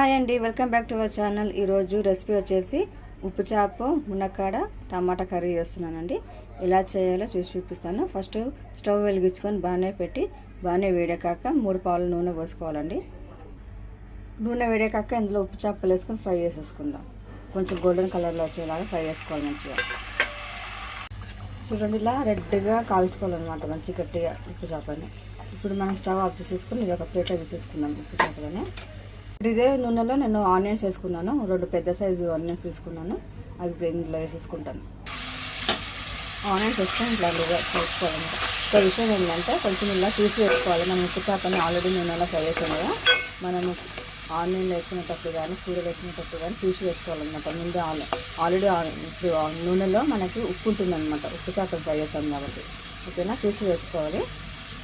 Hi అండి, welcome back to our channel. ఈరోజు recipe వచ్చేసి ఉప్పు చేప మునక్కాడ టమాటా కర్రీ చేస్తున్నానండి. ఎలా చేయాలో చూసి చూపిస్తాను. ఫస్ట్ స్టవ్ వెలిగించుకొని బాగానే వేడెక్కాక 3 పావుల నూనె పోసుకోవాలండి. నూనె వేడెక్కాక ఇందులో ఉప్పు చేపలు వేసుకొని ఫ్రై చేసేసుకుందాం. కొంచెం గోల్డెన్ కలర్లో వచ్చేలాగా ఫ్రై చేసుకోవాలి మంచిగా. చూడండి, ఇలా రెడ్గా కాల్చుకోవాలన్నమాట మంచి గట్టిగా ఉప్పు చేపని. ఇప్పుడు మనం స్టవ్ ఆఫ్ చేసేసుకొని ఇది ఒక ప్లేట్లో తీసేసుకుందాం. ఉప్పు చేపలని ఇదే నూనెలో నేను ఆనియన్స్ వేసుకున్నాను. 2 పెద్ద సైజు ఆనియన్స్ తీసుకున్నాను. అవి ఇందులో వేసేసుకుంటాను. ఆనియన్స్ వేసుకొని ఇట్లా వేసుకోవాలన్నమాట. ఒక విషయం ఏంటంటే కొంచెం ఇలా తీసి వేసుకోవాలి. మనం ఉప్పు చేపని ఆల్రెడీ నూనెలో ఫ్రై చేసాం కదా, మనము ఆనియన్లు వేసుకునేటప్పుడు కానీ కూరలు వేసుకునేటప్పుడు కానీ తీసి వేసుకోవాలన్నమాట. ముందు ఆల్రెడీ ఇప్పుడు నూనెలో మనకి ఉప్పు ఉంటుందన్నమాట. ఉప్పు చేపలు ఫ్రై చేస్తాం కాబట్టి ఓకేనా, తీసి వేసుకోవాలి.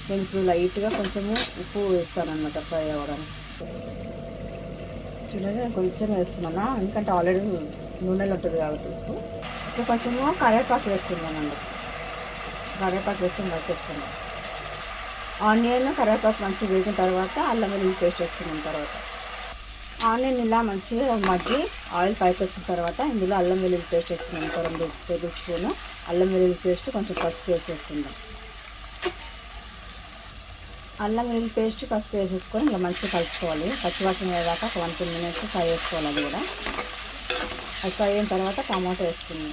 నేను ఇప్పుడు లైట్గా కొంచెము ఉప్పు వేస్తాను అన్నమాట ఫ్రై అవ్వడానికి. చూడండి, నేను కొంచెం వేస్తున్నాను ఎందుకంటే ఆల్రెడీ నూనెలో ఉంటుంది కాబట్టి ఉప్పు. ఇప్పుడు కొంచెము కరివేపాకు వేసుకుందామండి. కరివేపాకు వేసుకొని వేసుకుందాం. ఆనియన్ కరివేపాకు మంచిగా వేగిన తర్వాత అల్లం వెల్లుల్లి పేస్ట్ వేసుకున్న తర్వాత ఆనియన్ ఇలా మంచిగా మగ్గి ఆయిల్ పైకి వచ్చిన తర్వాత ఇందులో అల్లం వెల్లుల్లి పేస్ట్ వేసుకున్నాం. 2 టేబుల్ స్పూన్ అల్లం వెల్లుల్లి పేస్ట్, కొంచెం పసుపు వేసేసుకుందాం. అల్లం వెల్లుల్లి పేస్ట్ పసుపు వేసేసుకొని ఇలా మంచిగా కలుపుకోవాలి. పచ్చివాసన అయ్యేదాకా ఒక 1-2 మినిట్స్ ఫ్రై చేసుకోవాలి. అది కూడా అది ఫ్రై అయిన తర్వాత టమాటో వేసుకుంది.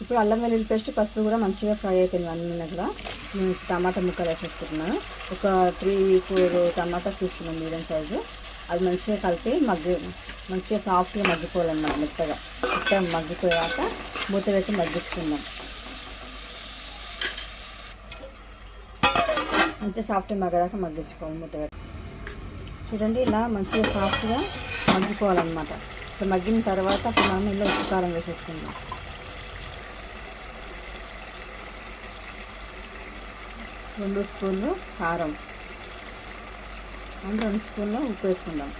ఇప్పుడు అల్లం వెల్లుల్లి పేస్ట్ పసుపు కూడా మంచిగా ఫ్రై అయిపోయింది 1 మినిట్లో. నేను టమాటా ముక్కలు వేసేసుకుంటున్నాను. ఒక 3-4 టమాటాస్ తీసుకున్నాను మీడియం సైజు. అది మంచిగా కలిపి మంచిగా సాఫ్ట్గా మగ్గిపోవాలన్నమాట. మెత్తగా మగ్గిపోయాక మూత వేసి మగ్గించుకుందాం. మంచిగా సాఫ్ట్గా మగ్గదాకా మగ్గించుకోవాలి మూత పెట్టి. చూడండి, ఇలా మంచిగా సాఫ్ట్గా మగ్గిపోవాలన్నమాట. ఇప్పుడు మగ్గిన తర్వాత అప్పుడు మనం ఇలా ఉప్పు కారం వేసేసుకుందాం. 2 స్పూన్లు కారం అండ్ 2 స్పూన్లు ఉప్పు వేసుకుందాం.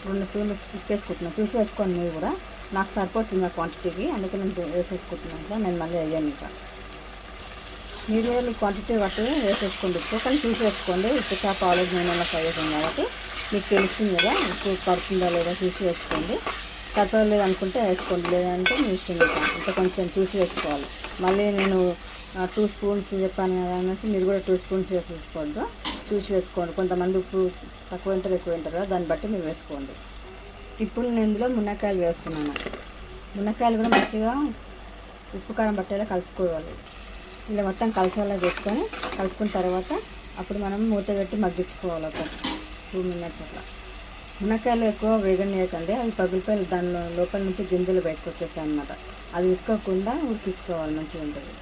2 స్పూన్లు ఉప్పు వేసుకుంటున్నాను. చూసి వేసుకోండి మీరు కూడా. నాకు సరిపోతుంది ఆ క్వాంటిటీకి, అందుకే నేను వేసేసుకుంటున్నాను. నేను మళ్ళీ అయ్యాను ఇంకా. మీరు కూడా మీ క్వాంటిటీ బట్టి వేసేసుకోండి. ఉప్పు కానీ చూసి వేసుకోండి. ఉప్పు చేప ఆల్రెడీ నూనెలో ఫ్రై చేసాం కాబట్టి మీకు తెలుస్తుంది కదా ఉప్పు పడుతుందా లేదా చూసి వేసుకోండి. సరిపోలేదు అనుకుంటే వేసుకోండి, లేదంటే మీ ఇష్టం. ఇంకా కొంచెం చూసి వేసుకోవాలి. మళ్ళీ నేను 2 స్పూన్స్ చెప్పాను కదా అనేసి మీరు కూడా 2 స్పూన్స్ వేసేసుకోవద్దు. చూసి వేసుకోండి. కొంతమంది ఉప్పు తక్కువ తింటారు ఎక్కువ తింటారు కదా, దాన్ని బట్టి మీరు వేసుకోండి. ఇప్పుడు నేను ఇందులో మునక్కాయలు వేస్తున్నాను. మునక్కాయలు కూడా మంచిగా ఉప్పు కారం బట్టేలా కలుపుకోవాలి. ఇలా మొత్తం కలిసేలా చేసుకొని కలుపుకున్న తర్వాత అప్పుడు మనం మూత పెట్టి మగ్గించుకోవాలి ఒక 2 మినిట్స్ అట్లా. మునక్కాయలు ఎక్కువ వేగనీయకండి, అవి పగిలిపోయి దానిలో లోపల నుంచి గింజలు బయటకు వచ్చేసాయి అన్నమాట. అది ఉంచుకోకుండా ఉడికించుకోవాలి, మంచిగా ఉంటుంది.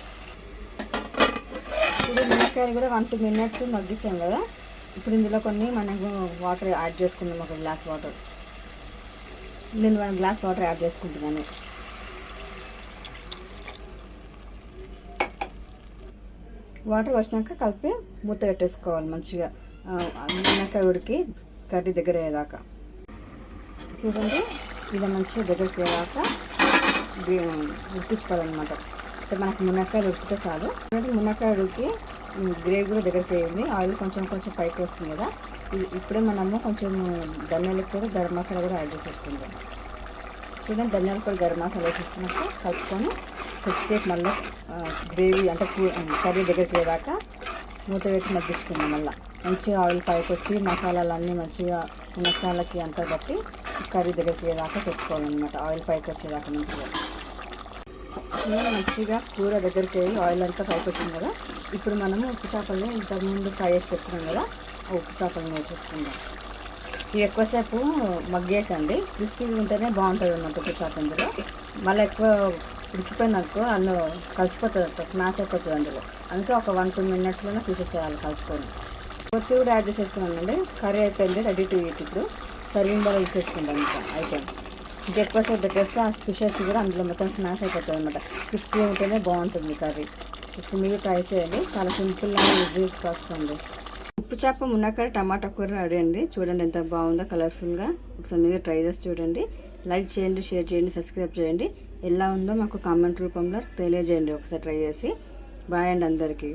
ఇప్పుడు మునక్కాయలు కూడా 1-2 మినిట్స్ మగ్గించాం కదా. ఇప్పుడు ఇందులో కొన్ని మనకు వాటర్ యాడ్ చేసుకుందాం. 1 గ్లాస్ వాటర్. నేను 1 గ్లాస్ వాటర్ యాడ్ చేసుకుంటున్నాను. వాటర్ వచ్చినాక కలిపి మూత పెట్టేసుకోవాలి మంచిగా. మునక్కాయ ఉడికి కర్రీ దగ్గర అయ్యేదాకా. చూడండి, ఇలా మంచిగా దగ్గరికి అయ్యేదాక ఉడికించుకోవాలన్నమాట. అంటే మనకి మునక్కాయలు ఉడికితే చాలు. మునక్కాయ ఉడికి గ్రేవీ కూడా దగ్గరికి అయ్యింది. ఆయిల్ కొంచెం పైకి వస్తుంది కదా. ఇప్పుడే మనము కొంచెం ధనియాల పొడి, గరం మసాలా కూడా యాడ్ చేసేసుకుందాం. చూడండి, ధనియాల పొడి, గరం మసాలా వేసేసుకున్నాక కలుపుకొని కొద్దిసేపు మళ్ళీ గ్రేవీ అంటే కర్రీ దగ్గరికి వెళ్ళాక మూత పెట్టి మగ్గించుకుందాం. మళ్ళీ మంచిగా ఆయిల్ పైకి వచ్చి మసాలాలన్నీ మంచిగా మునక్కాయలకి అంతా కట్టి కర్రీ దగ్గరికి వెళ్ళాక పెట్టుకోవాలన్నమాట. ఆయిల్ పైకి వచ్చేదాకా మంచిగా కూర దగ్గరికి వెళ్ళి ఆయిల్ అంతా పైకి వచ్చింది కదా. ఇప్పుడు మనము ఉప్పు చేపల్ని ఇంతకుముందు ఫ్రై చేసి పెట్టుకున్నాం కదా, ఆ ఉప్పు చేపలను వేసేసుకుందాం. ఇవి ఎక్కువసేపు మగ్గేయకండి, క్రిస్పీగా ఉంటేనే బాగుంటుంది అన్నమాట ఉప్పు చేప. ఇందులో మళ్ళీ ఎక్కువ ఉడికిపోయింది అనుకో అందులో కలిసిపోతుంది, స్మాష్ అయిపోతుంది అందులో. అందుకే ఒక 1-2 మినిట్స్లోనే తీసేసేయాలి కలుపుకొని. కొత్తిమీర కూడా యాడ్ చేసేసుకున్నానండి. కర్రీ అయిపోయింది, రెడీ టు ఈట్. ఇప్పుడు సర్వింగ్ బౌల్ తీసేసుకుంటాం. ఇంకా అయిపోయింది. ఇంకా ఎక్కువసేపు పెట్టేస్తే ఆ ఫిషెస్ కూడా అందులో మొత్తం స్మాష్ అయిపోతుంది అనమాట. క్రిస్పీ ఉంటేనే బాగుంటుంది కర్రీ. ఇప్పుడు మీరు ట్రై చేయండి, చాలా సింపుల్గా ఈజీ ప్రాసెస్ అండి. ఉప్పు చేప మునక్కాయ టమాటా కూర రెడీ అండి. చూడండి ఎంత బాగుందో కలర్ఫుల్గా. ఒకసారి మీరు ట్రై చేసి చూడండి. లైక్ చేయండి, షేర్ చేయండి, సబ్స్క్రైబ్ చేయండి. ఎలా ఉందో మాకు కామెంట్ రూపంలో తెలియజేయండి ఒకసారి ట్రై చేసి. బాయ్ అండి అందరికీ.